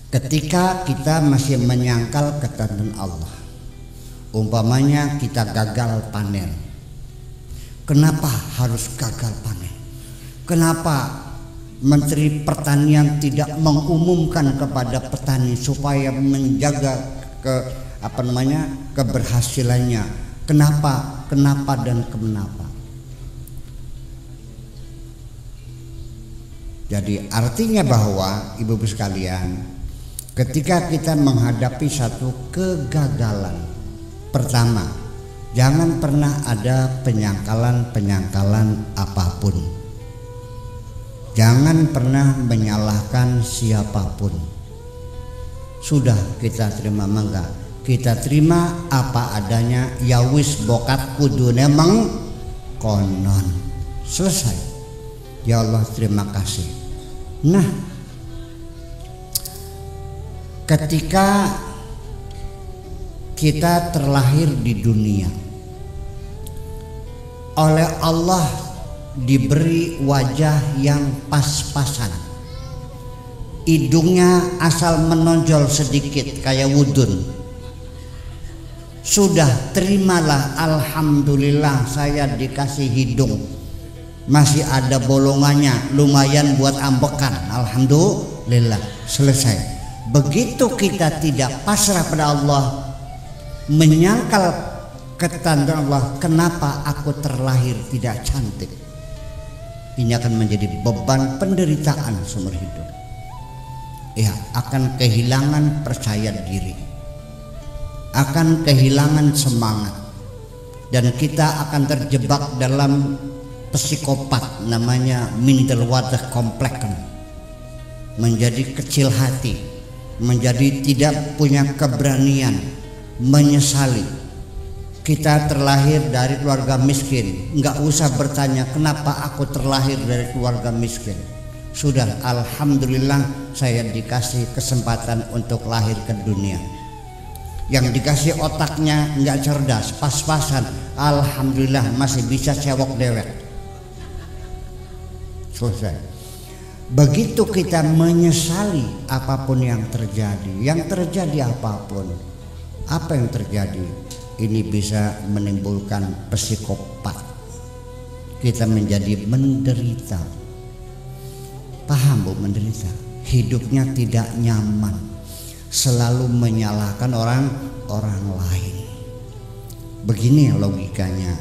Ketika kita masih menyangkal ketentuan Allah, umpamanya kita gagal panen. Kenapa harus gagal panen? Kenapa Menteri Pertanian tidak mengumumkan kepada petani supaya menjaga keberhasilannya? Kenapa dan kenapa? Jadi artinya bahwa ibu-ibu sekalian, ketika kita menghadapi satu kegagalan, pertama, jangan pernah ada penyangkalan apapun. Jangan pernah menyalahkan siapapun. Sudah kita terima mangga, kita terima apa adanya, ya wis bokat kudune konon. Selesai. Ya Allah, terima kasih. Nah, ketika kita terlahir di dunia, oleh Allah diberi wajah yang pas-pasan. Hidungnya asal menonjol sedikit kayak wudun. Sudah terimalah, alhamdulillah saya dikasih hidung. Masih ada bolongannya, lumayan buat ambekan. Alhamdulillah, selesai. Begitu kita tidak pasrah pada Allah, menyangkal ketentuan Allah, kenapa aku terlahir tidak cantik? Ini akan menjadi beban penderitaan seumur hidup. Ya, akan kehilangan percaya diri, akan kehilangan semangat, dan kita akan terjebak dalam psikopat namanya minderwater kompleks, menjadi kecil hati, menjadi tidak punya keberanian, menyesali. Kita terlahir dari keluarga miskin, nggak usah bertanya kenapa aku terlahir dari keluarga miskin. Sudah, alhamdulillah saya dikasih kesempatan untuk lahir ke dunia. Yang dikasih otaknya nggak cerdas, pas-pasan, alhamdulillah masih bisa cewek dewek. Selesai. Begitu kita menyesali apapun yang terjadi apapun, apa yang terjadi, ini bisa menimbulkan psikopat. Kita menjadi menderita. Paham Bu, menderita? Hidupnya tidak nyaman, selalu menyalahkan orang lain. Begini logikanya,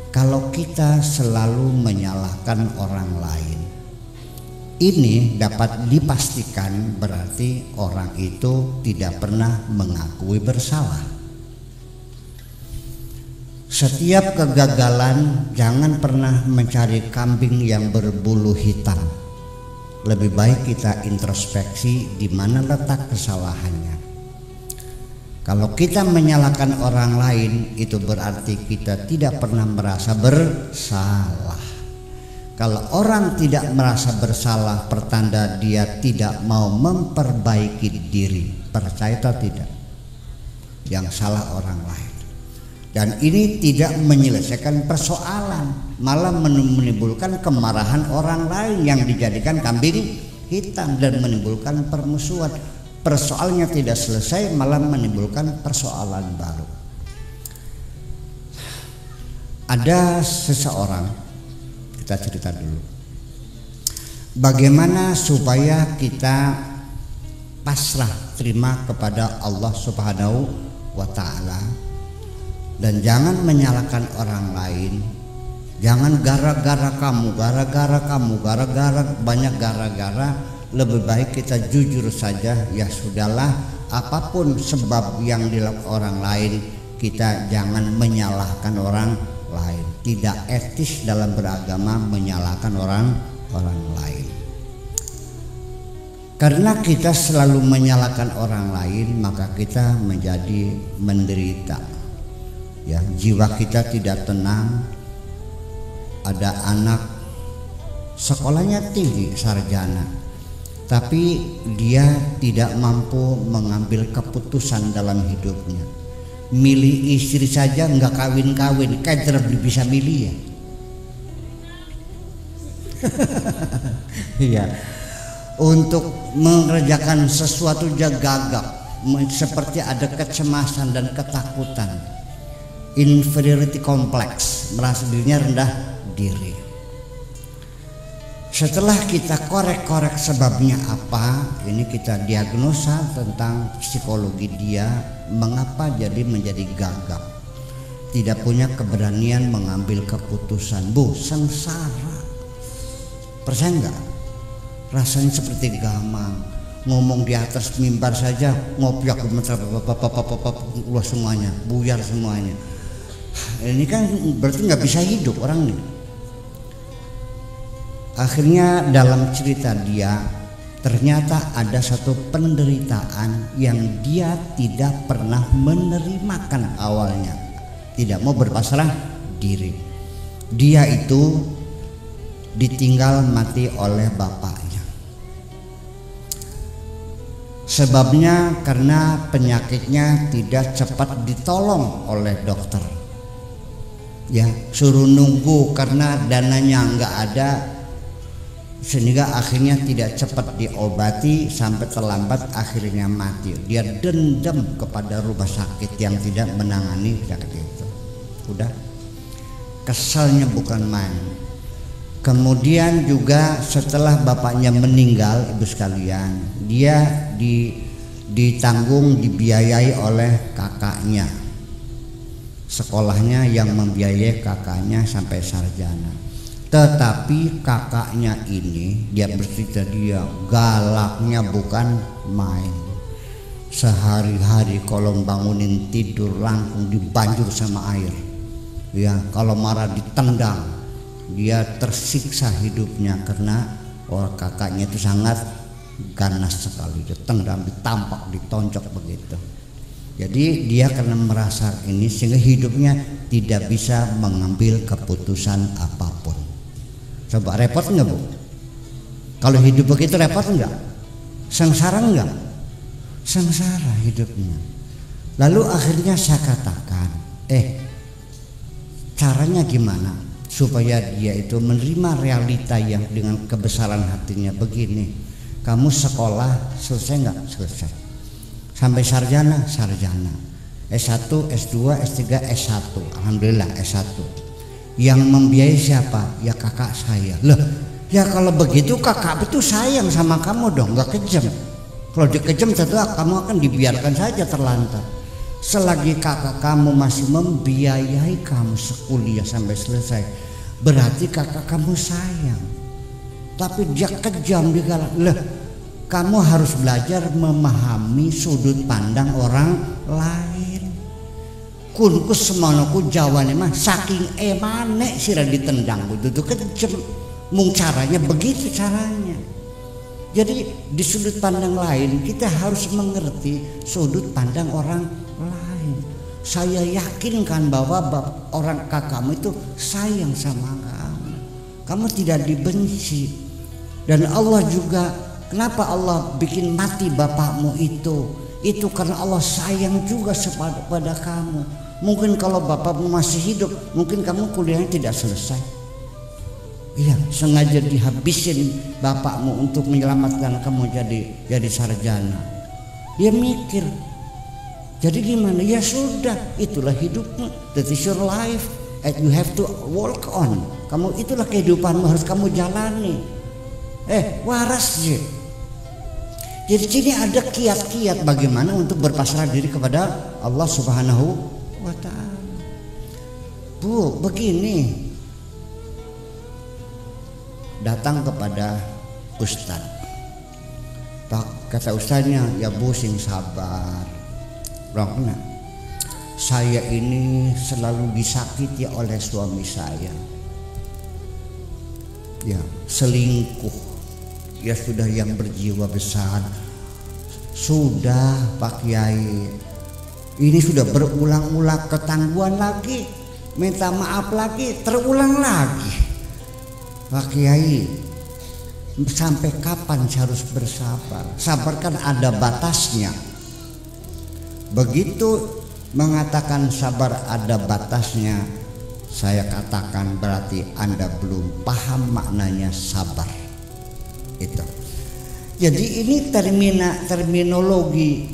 kalau kita selalu menyalahkan orang lain, ini dapat dipastikan berarti orang itu tidak pernah mengakui bersalah. Setiap kegagalan jangan pernah mencari kambing yang berbulu hitam. Lebih baik kita introspeksi di mana letak kesalahannya. Kalau kita menyalahkan orang lain, itu berarti kita tidak pernah merasa bersalah. Kalau orang tidak merasa bersalah, pertanda dia tidak mau memperbaiki diri. Percaya atau tidak? Yang salah orang lain. Dan ini tidak menyelesaikan persoalan, malah menimbulkan kemarahan orang lain yang dijadikan kambing hitam dan menimbulkan permusuhan. Persoalannya tidak selesai, malah menimbulkan persoalan baru. Ada seseorang, kita cerita dulu, bagaimana supaya kita pasrah terima kepada Allah Subhanahu wa Ta'ala. Dan jangan menyalahkan orang lain. Jangan gara-gara kamu, gara-gara banyak gara-gara. Lebih baik kita jujur saja, ya sudahlah, apapun sebab yang dilakukan orang lain, kita jangan menyalahkan orang lain. Tidak etis dalam beragama menyalahkan orang lain. Karena kita selalu menyalahkan orang lain, maka kita menjadi menderita. Ya, jiwa kita tidak tenang. Ada anak sekolahnya tinggi, sarjana, tapi dia tidak mampu mengambil keputusan dalam hidupnya. Milih istri saja nggak kawin-kawin, kader bisa milih ya. Iya. untuk mengerjakan sesuatu dia gagap, seperti ada kecemasan dan ketakutan, inferiority complex, merasa dirinya rendah diri. Setelah kita korek-korek sebabnya apa, ini kita diagnosa tentang psikologi dia, mengapa jadi menjadi gagap, tidak punya keberanian mengambil keputusan. Bu, sengsara. Percaya enggak? Rasanya seperti gamang, ngomong di atas mimbar saja ngopiak keluar semuanya, buyar semuanya. Ini kan berarti nggak bisa hidup orang nih. Akhirnya dalam cerita dia, ternyata ada satu penderitaan yang dia tidak pernah menerimakan awalnya, tidak mau berpasrah diri. Dia itu ditinggal mati oleh bapaknya. Sebabnya karena penyakitnya tidak cepat ditolong oleh dokter. Ya, suruh nunggu karena dananya nggak ada, sehingga akhirnya tidak cepat diobati sampai terlambat, akhirnya mati. Dia dendam kepada rumah sakit yang tidak menangani penyakit itu. Udah, kesalnya bukan main. Kemudian juga setelah bapaknya meninggal, ibu sekalian, dia ditanggung, dibiayai oleh kakaknya. Sekolahnya yang membiayai kakaknya sampai sarjana. Tetapi kakaknya ini, dia bercerita, dia galaknya bukan main. Sehari-hari kalau bangunin tidur langsung dibanjur sama air. Ya, kalau marah ditendang. Dia tersiksa hidupnya karena orang kakaknya itu sangat ganas sekali. Ditendang, ditampak, ditonjok begitu. Jadi dia karena merasa ini sehingga hidupnya tidak bisa mengambil keputusan apapun. Coba repot enggak, Bu? Kalau hidup begitu repot enggak? Sengsara enggak? Sengsara hidupnya. Lalu akhirnya saya katakan, caranya gimana supaya dia itu menerima realita yang dengan kebesaran hatinya begini. Kamu sekolah selesai enggak? Selesai. Sampai sarjana, sarjana. S1, S2, S3, S1. Alhamdulillah S1. Yang membiayai siapa? Ya kakak saya. Loh, ya kalau begitu kakak itu sayang sama kamu dong, nggak kejam. Kalau dia kejam tentu kamu akan dibiarkan saja terlantar. Selagi kakak kamu masih membiayai kamu sekuliah sampai selesai, berarti kakak kamu sayang. Tapi dia kejam, dia galak. Loh, kamu harus belajar memahami sudut pandang orang lain. Kunku semonoku jawane mah saking emane sira ditendang kudu kejam. Mung caranya begitu caranya. Jadi di sudut pandang lain kita harus mengerti sudut pandang orang lain. Saya yakinkan bahwa orang kakakmu itu sayang sama kamu. Kamu tidak dibenci. Dan Allah juga, kenapa Allah bikin mati bapakmu itu? Itu karena Allah sayang juga pada kamu. Mungkin kalau bapakmu masih hidup, mungkin kamu kuliahnya tidak selesai. Iya, sengaja dihabisin bapakmu untuk menyelamatkan kamu jadi sarjana. Dia mikir. Jadi gimana? Ya sudah, itulah hidupmu. That is your life, and you have to walk on. Kamu itulah kehidupanmu, harus kamu jalani. Waras sih. Jadi sini ada kiat-kiat bagaimana untuk berpasrah diri kepada Allah Subhanahu wa ta'ala. Bu, begini, datang kepada ustaz. Pak, kata ustaznya, ya Bu sing sabar. Rongna, saya ini selalu disakiti oleh suami saya. Ya, selingkuh. Ya sudah yang berjiwa besar. Sudah Pak Kiai, ini sudah berulang-ulang ketangguhan lagi, minta maaf lagi, terulang lagi. Pak Kiai, sampai kapan saya harus bersabar? Sabar kan ada batasnya. Begitu mengatakan sabar ada batasnya, saya katakan berarti Anda belum paham maknanya sabar. Itu. Jadi ini terminologi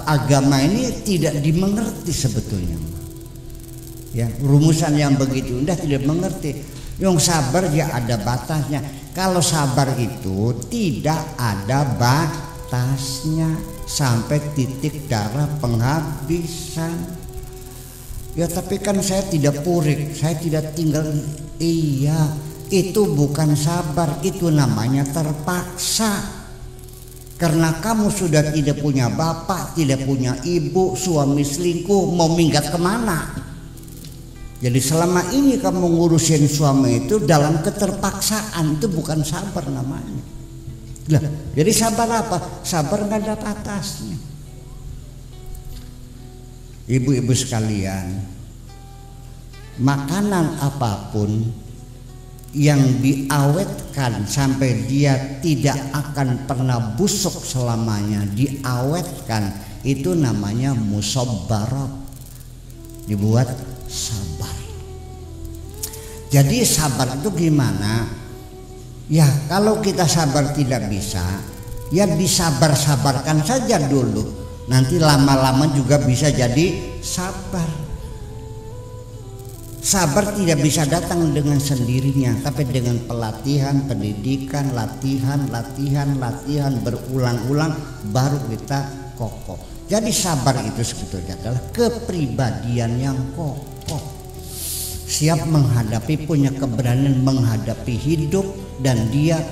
agama ini tidak dimengerti sebetulnya. Ya, rumusan yang begitu indah tidak mengerti. Yang sabar ya ada batasnya. Kalau sabar itu tidak ada batasnya sampai titik darah penghabisan. Ya tapi kan saya tidak purik, saya tidak tinggal. Iya, itu bukan sabar, itu namanya terpaksa. Karena kamu sudah tidak punya bapak, tidak punya ibu, suami selingkuh, mau minggat kemana? Jadi selama ini kamu ngurusin suami itu dalam keterpaksaan, itu bukan sabar namanya. Lah, jadi sabar apa? Sabar nggak ada batasnya. Ibu-ibu sekalian, makanan apapun yang diawetkan sampai dia tidak akan pernah busuk selamanya, diawetkan, itu namanya musabbarat, dibuat sabar. Jadi sabar itu gimana? Ya kalau kita sabar tidak bisa, ya disabar-sabarkan saja dulu, nanti lama-lama juga bisa jadi sabar. Sabar tidak bisa datang dengan sendirinya, tapi dengan pelatihan, pendidikan, latihan berulang-ulang baru kita kokoh. Jadi sabar itu sebetulnya adalah kepribadian yang kokoh, siap menghadapi, punya keberanian menghadapi hidup, dan dia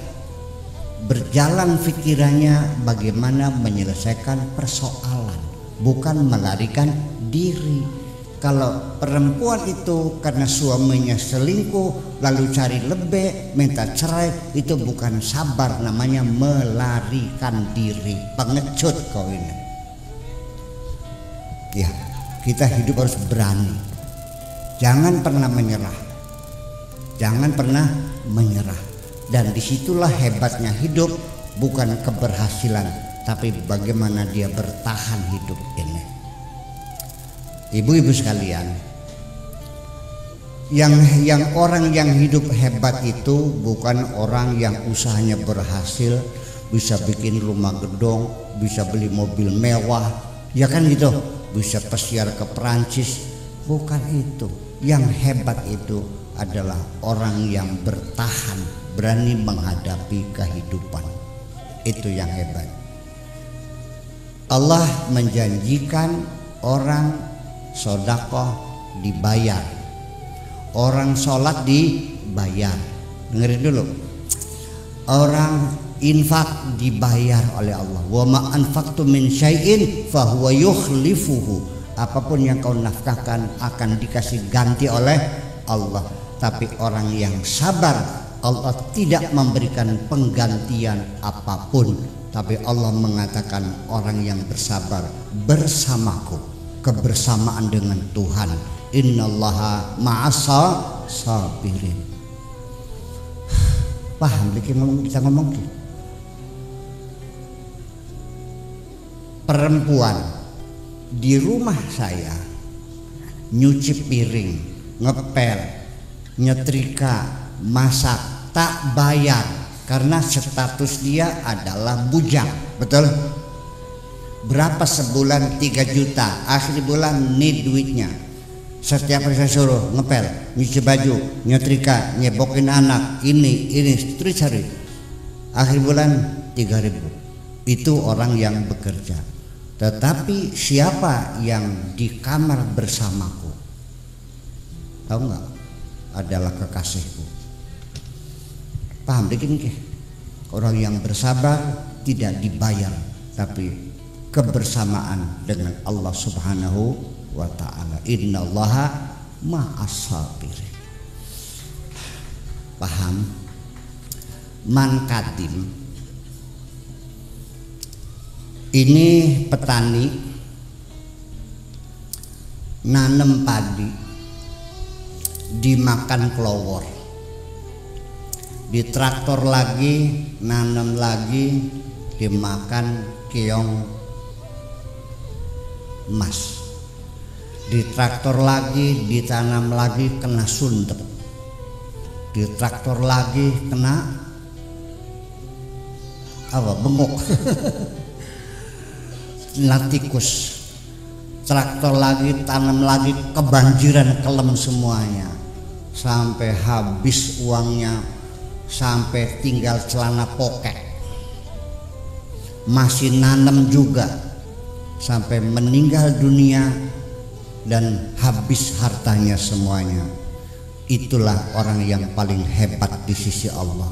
berjalan pikirannya bagaimana menyelesaikan persoalan, bukan melarikan diri. Kalau perempuan itu karena suaminya selingkuh lalu cari lebih, minta cerai, itu bukan sabar, namanya melarikan diri, pengecut kau ini. Ya, kita hidup harus berani. Jangan pernah menyerah. Jangan pernah menyerah. Dan disitulah hebatnya hidup, bukan keberhasilan, tapi bagaimana dia bertahan hidup ini. Ibu-ibu sekalian, yang orang yang hidup hebat itu bukan orang yang usahanya berhasil, bisa bikin rumah gedung, bisa beli mobil mewah, ya kan gitu, bisa pesiar ke Perancis. Bukan itu. Yang hebat itu adalah orang yang bertahan, berani menghadapi kehidupan. Itu yang hebat. Allah menjanjikan orang sedekah dibayar, orang sholat dibayar. Dengerin dulu, orang infak dibayar oleh Allah. Wa ma anfaqtum min syai'in fahuwa yukhlifuhu. Apapun yang kau nafkahkan akan dikasih ganti oleh Allah. Tapi orang yang sabar, Allah tidak memberikan penggantian apapun, tapi Allah mengatakan orang yang bersabar bersamaku. Kebersamaan dengan Tuhan, innallaha ma'asa sabirin. Paham kita ngomong gitu. Perempuan di rumah saya nyuci piring, ngepel, nyetrika, masak, tak bayar karena status dia adalah bujang. Betul? Berapa sebulan? 3 juta. Akhir bulan nih duitnya. Setiap hari saya suruh ngepel, nyuci baju, nyetrika, nyebokin anak, ini terus hari. Akhir bulan 3.000. Itu orang yang bekerja. Tetapi siapa yang di kamar bersamaku? Tahu nggak? Adalah kekasihku. Paham dikit nih? Orang yang bersabar tidak dibayar, tapi kebersamaan dengan Allah Subhanahu wa ta'ala. Innallaha ma'as sabirin. Paham? Man kadim ini petani nanem padi, dimakan kelowor, di traktor lagi, nanem lagi, dimakan keong emas, di traktor lagi, ditanam lagi, kena sundep, di traktor lagi kena apa bengok. Nah tikus, traktor lagi, tanam lagi, kebanjiran kelem semuanya, sampai habis uangnya, sampai tinggal celana poket. Masih nanam juga sampai meninggal dunia dan habis hartanya semuanya. Itulah orang yang paling hebat di sisi Allah.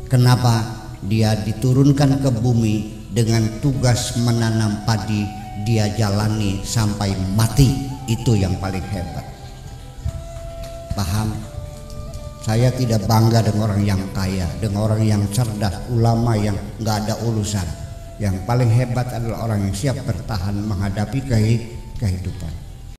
Kenapa? Dia diturunkan ke bumi dengan tugas menanam padi, dia jalani sampai mati. Itu yang paling hebat. Paham? Saya tidak bangga dengan orang yang kaya, dengan orang yang cerdas, ulama yang nggak ada urusan. Yang paling hebat adalah orang yang siap bertahan menghadapi kehidupan.